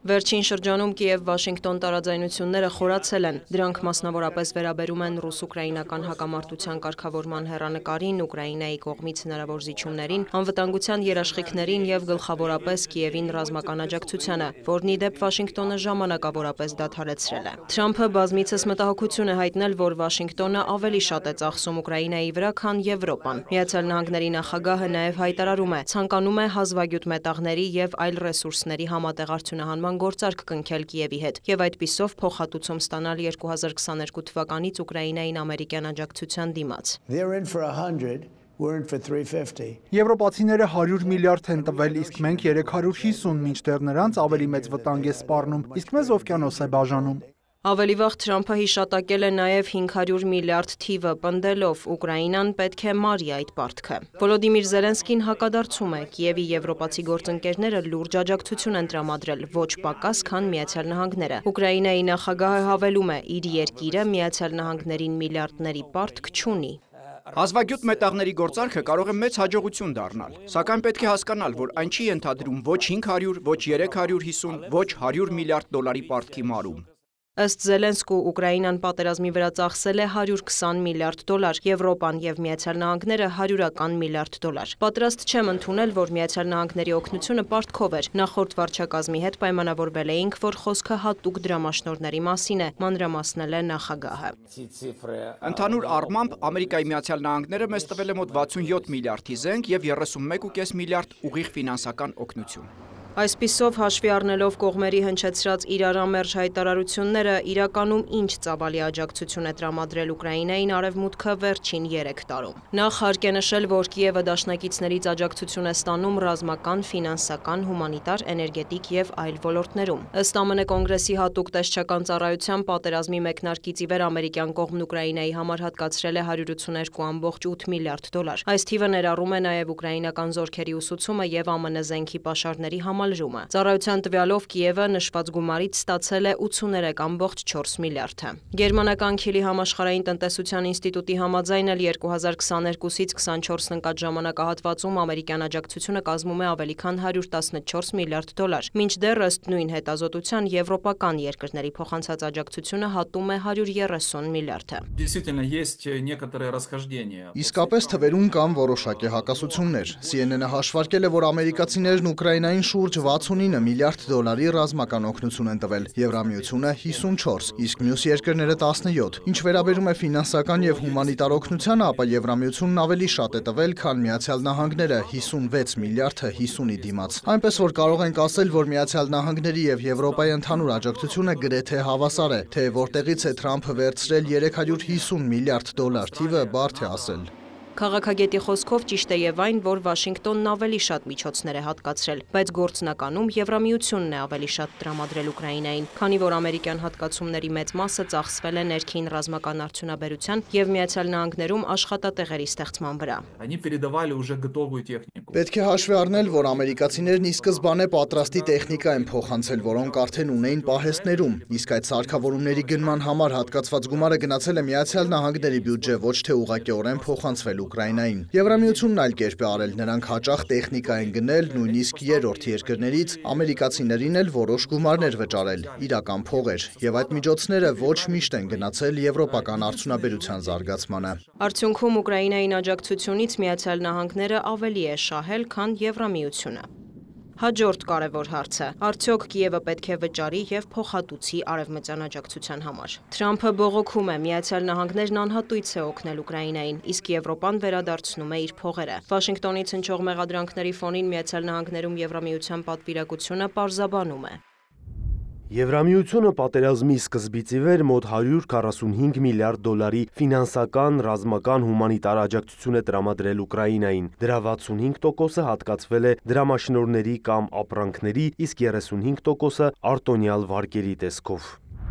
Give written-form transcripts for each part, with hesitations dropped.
Վերջին շրջանում Կիև-Վաշինգտոն տարաձայնությունները խորացել են։ Դրանք մասնավորապես վերաբերում են ռուս-ուկրաինական հակամարտության կարգավորման հեռանկարին, Ուկրաինայի կողմից հնարավոր զիջումներին, անվտանգության երաշխիքներին եւ գլխավորապես Կիևին ռազմական աջակցությանը, որն ի դեպ Վաշինգտոնը ժամանակավորապես դադարեցրել է։ Թրամփը բազմիցս մտահոգություն է հայտնել, որ Վաշինգտոնը ավելի շատ է ծախսում Ուկրաինայի վրա, քան Եվրոպան։ Միացյալ Նահանգների նախագահը նաեւ հայտարարում է, ցանկանում է հազվագյուտ մետաղների եւ այլ ռեսուրսների համատեղ արդյունահանման գործարք կնքել Կիևի հետ եւ այդպիսով փոխհատուցում ստանալ 2022 թվականից Ուկրաինային ամերիկյան աջակցության դիմաց։ Եվրոպացիները 100 միլիարդ են տվել, իսկ մենք 350, մինչդեռ նրանց ավելի մեծ վտանգ է սպառնում, իսկ մեզ օվկիանոս է բաժանում։ Ավելի վաղ Թրամփը հիշատակել է նաև 500 միլիարդ թիվը, պնդելով Ուկրաինան պետք է մարի այդ պարտքը։ Վոլոդիմիր Զելենսկին հակադարձում է, Կիևի եվրոպացի գործընկերները լուրջ աջակցություն են տրամադրել, ոչ պակաս, քան Միացյալ Նահանգները։ Ուկրաինայի նախագահը հավելում է, իր երկիրը Միացյալ Նահանգներին միլիարդների պարտք չունի։ Հազվագյուտ մետաղների գործարքը կարող է մեծ հաջողություն դառնալ, սակայն պետք է հասկանալ, որ այն չի ենթադրում ոչ 500, ոչ 350, ոչ 100 միլիարդ դոլարի պարտքի մարում։ Ըստ Զելենսկու, Ուկրաինան պատերազմի վրա ծախսել է 120 միլիարդ դոլար, Եվրոպան եւ Միացյալ Նահանգները 100 միլիարդ դոլար։ Պատրաստ չեմ ընդունել, որ Միացյալ Նահանգների օգնությունը պարտքով էր։ Նախորդ վարչակազմի հետ պայմանավորվել էինք, որ խոսքը հատուկ դրամաշնորհների մասին է, մանրամասնել է նախագահը։ Ընդհանուր առմամբ Ամերիկայի Միացյալ Նահանգները մեզ տվել է մոտ 67 միլիարդի զենք եւ 31.5 միլիարդ ուղիղ ֆինանսական օգնություն։ Այսպիսով հաշվի առնելով կողմերի հնչեցրած իրարամերժ հայտարարությունները, իրականում ինչ ծավալի աջակցություն է տրամադրել Ուկրաինային Արևմուտքը վերջին 3 տարում։ Նախ հարկ է նշել, որ Կիևը դաշնակիցներից աջակցություն է ստանում ռազմական, ֆինանսական, հումանիտար, էներգետիկ եւ այլ ոլորտներում։ Ըստ ԱՄՆ Կոնգրեսի հատուկ տեսչական ծառայության պատերազմի մեկնարկից ի վեր ամերիկյան կողմն Ուկրաինայի համար հատկացրել է 182.8 միլիարդ դոլար։ Այս թիվը ներառում է նաեւ ուկրաինական զորքերի ուսուցումը եւ ԱՄՆ զենքի պաշարների Ծառայության տվյալով Կիևը նշված գումարից ստացել է 83.4 միլիարդը։ Գերմանական Քիլի համաշխարհային տնտեսության ինստիտուտի համաձայն էլ 2022-ից 24 ընկած ժամանակահատվածում ամերիկյան աջակցությունը կազմում է ավելի քան 114 միլիարդ դոլար, մինչդեռ ըստ նույն հետազոտության եվրոպական երկրների փոխանցած աջակցությունը հատում է 130 միլիարդը։ Իսկապես թվերում կան որոշակի հակասություններ։ CNN-ը հաշվարկել է, որ ամերիկացիներն Ուկրաինային շուրջ 69 միլիարդ դոլարի ռազմական օգնություն են տվել, Եվրամիությունը 54, իսկ մյուս երկրները 17։ Ինչ վերաբերում է ֆինանսական եւ հումանիտար օգնությանը, ապա Եվրամիությունն ավելի շատ է տվել, քան Միացյալ Նահանգները 56 միլիարդը 50-ի դիմաց։ Այնպես որ կարող ենք ասել, որ Միացյալ Նահանգների եւ Եվրոպայի ընդհանուր աջակցությունը գրեթե հավասար է, թե որտեղից է Թրամփը վերցրել 350 միլիարդ դոլար թիվը բարդ է ասել։ Քաղաքագետի խոսքով ճիշտ է եւ այն, որ Վաշինգտոնն ավելի շատ միջոցներ է հատկացրել, բայց գործնականում Եվրամիությունն է ավելի շատ տրամադրել Ուկրաինային, քանի որ ամերիկյան հատկացումների մեծ մասը ծախսվել է ներքին ռազմական արդյունաբերության եւ Միացյալ Նահանգներում աշխատատեղերի ստեղծման վրա։ Պետք է հաշվի առնել, որ ամերիկացիներն ի սկզբանե պատրաստի տեխնիկա են փոխանցել, որոնք արդեն ունեին պահեստներում, իսկ այդ սարքավորումների գնման համար հատկացված գումարը գնացել է Միացյալ Նահանգների բյուջե, ոչ թե ուղղակիորեն փոխանցվել Ուկրաինային։ Եվրամիությունն այլ կերպ է արել, նրանք հաճախ տեխնիկա են գնել, նույնիսկ երրորդ երկրներից, ամերիկացիներին էլ որոշ գումարներ վճարել, իրական փողեր, եւ այդ միջոցները ոչ միշտ են գնացել եվրոպական արդյունաբերության զարգացմանը։ Արդյունքում Ուկրաինային աջակցությունից Միացյալ Նահանգները ավելի է շահել, քան Եվրամիությունը։ Հաջորդ կարևոր հարցը. արդյոք Կիևը պետք է վճարի եւ փոխհատուցի արևմտյան աջակցության համար։ Թրամփը բողոքում է, Միացյալ Նահանգներն անհատույց է օգնել Ուկրաինային, իսկ Եվրոպան վերադարձնում է իր փողերը։ Վաշինգտոնից հնչող մեղադրանքների ֆոնին Միացյալ Նահանգներում Եվրամիության պատվիրակությունը պարզաբանում է։ Եվրամիությունը պատերազմի սկզբից ի վեր մոտ 145 միլիարդ դոլարի ֆինանսական, ռազմական, հումանիտար աջակցություն է տրամադրել Ուկրաինային։ Դրա 65%-ը հատկացվել է դրամաշնորհների կամ ապրանքների, իսկ 35%-ը արտոնյալ վարկերի տեսքով։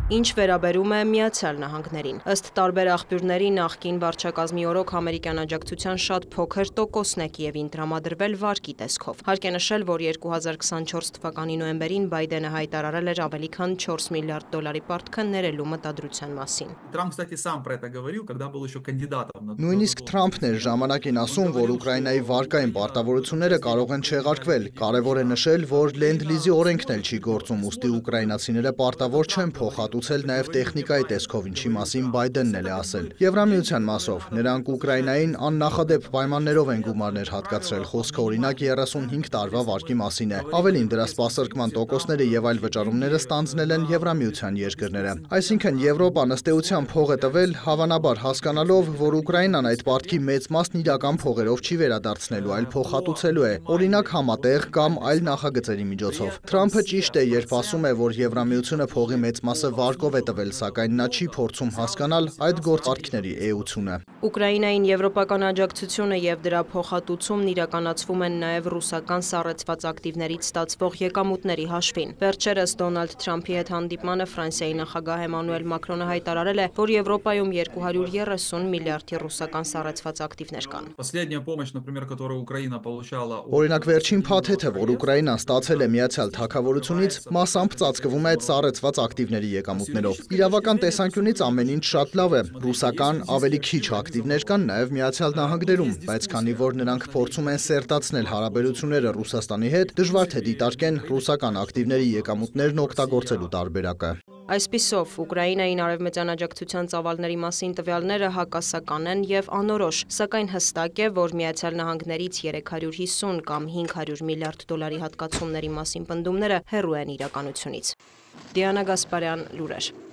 Ինչ վերաբերում է Միացյալ Նահանգներին, ըստ տարբեր աղբյուրների նախկին վարչակազմի օրոք ամերիկյան աջակցության շատ փոքր տոկոսն է Կիևին տրամադրվել վարկի տեսքով։ Հարկ է նշել, որ 2024 թվականի նոյեմբերին Բայդենը հայտարարել էր ավելի քան 4 միլիարդ դոլարի պարտքը ներելու մտադրության մասին։ Трамп, кстати, сам про это говорил, когда был еще кандидатом. Նույնիսկ Թրամփն էր ժամանակին ասում, որ Ուկրաինայի վարկային պարտավորությունները կարող են չեղարկվել։ Կարևոր է նշել, որ Լենդ-լիզի օրենքն էլ չի գործում, ուստի ուկրաինացիները պարտավոր չեն փոխհատուցել նաև տեխնիկայի տեսքով, ինչի մասին Բայդենն էլ է ասել։ Եվրամիության մասով նրանք Ուկրաինային աննախադեպ պայմաններով են գումարներ հատկացրել, խոսքը օրինակ 35 տարվա վարկի մասին է։ Ավելին, դրա սպասարկման տոկոսները եւ այլ վճարումները ստանձնել են Եվրամիության երկրները։ Այսինքն Եվրոպան ըստ էության փող է տվել, հավանաբար հասկանալով, որ Ուկրաինան այդ պարտքի մեծ մասն իրական փողերով չի վերադարձնելու, այլ փոխհատուցելու է, օրինակ համատեղ կամ այլ նախագծերի միջոցով։ Թրամփը ճիշտ է, երբ ասում է, որ Եվրամիությունը փողի մեծ մասը վարկով է տվել, սակայն նա չի փորձում հասկանալ այդ գործարքների էությունը։ Ուկրաինային եվրոպական աջակցությունը եւ դրա փոխհատուցումն իրականացվում են նաեւ ռուսական սառեցված ակտիվներից ստացվող եկամուտների հաշվին։ Վերջերս Դոնալդ Թրամփի հետ հանդիպմանը Ֆրանսիայի նախագահ Էմանուել Մակրոնը հայտարարել է, որ Եվրոպայում 230 միլիարդի ռուսական սառեցված ակտիվներ կան։ Последняя помощь, например, которую Украина получала. Օրինակ վերջին փաթեթը, որ Ուկրաինան ստացել է Միացյալ Թագավորությունից, մասամբ ծածկվում է այդ սառեցված ակտիվների եկամուտներով։ Իրավական տեսանկյունից ամեն ինչ շատ լավ է։ Ռուսական ավելի քիչ ակտիվներ կան նաև Միացյալ Նահանգներում, բայց քանի որ նրանք փորձում են սերտացնել հարաբերությունները Ռուսաստանի հետ, դժվար թե դիտարկեն ռուսական ակտիվների եկամուտներն օգտագործելու տարբերակը։ Այսպիսով, Ուկրաինային արևմտյան աջակցության ծավալների մասին տվյալները հակասական են եւ անորոշ, սակայն հստակ է, որ Միացյալ Նահանգներից 350 կամ 500 միլիարդ դոլարի հատկացումների մասին պնդումները հեռու են իրականությունից։ Դիանա Գասպարյան, լուրեր։